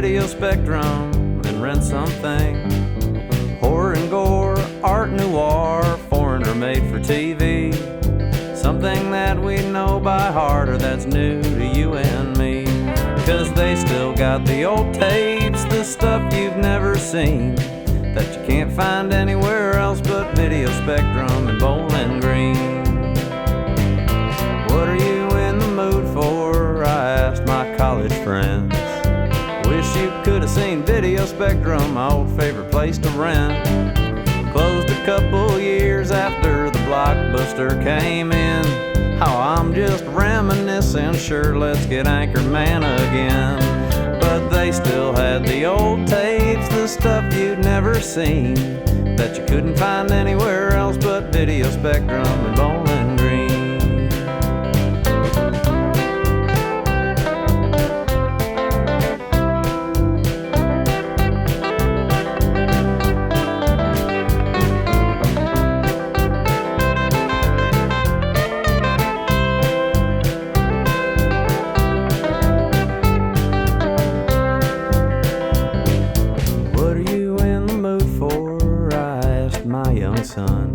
Video Spectrum and rent something. Horror and gore, art noir, foreign or made for TV. Something that we know by heart or that's new to you and me. 'Cause they still got the old tapes, the stuff you've never seen, that you can't find anywhere else but Video Spectrum and Bowling Green. What are you in the mood for? I asked my college friends. Wish you could have seen Video Spectrum, my old favorite place to rent. Closed a couple years after the Blockbuster came in. Oh, I'm just reminiscing, sure, let's get Anchorman again. But they still had the old tapes, the stuff you'd never seen, that you couldn't find anywhere else but Video Spectrum and Bowling Green. Son.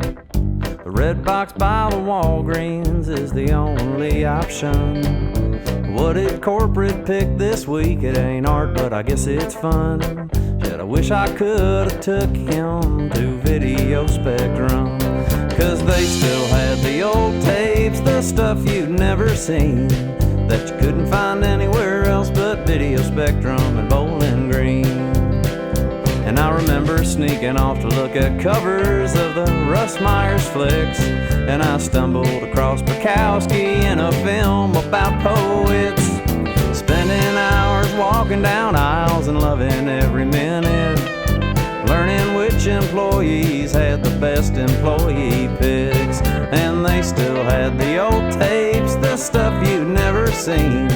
The red box by the Walgreens is the only option. What did corporate pick this week? It ain't art, but I guess it's fun. Shit, I wish I could have took him to Video Spectrum, 'cause they still had the old tapes, the stuff you'd never seen, that you couldn't find anywhere else but Video Spectrum and Bowling Green. And I remember sneaking off to look at covers of the Russ Myers flicks, and I stumbled across Bukowski in a film about poets, spending hours walking down aisles and loving every minute, learning which employees had the best employee picks. And they still had the old tapes, the stuff you'd never seen,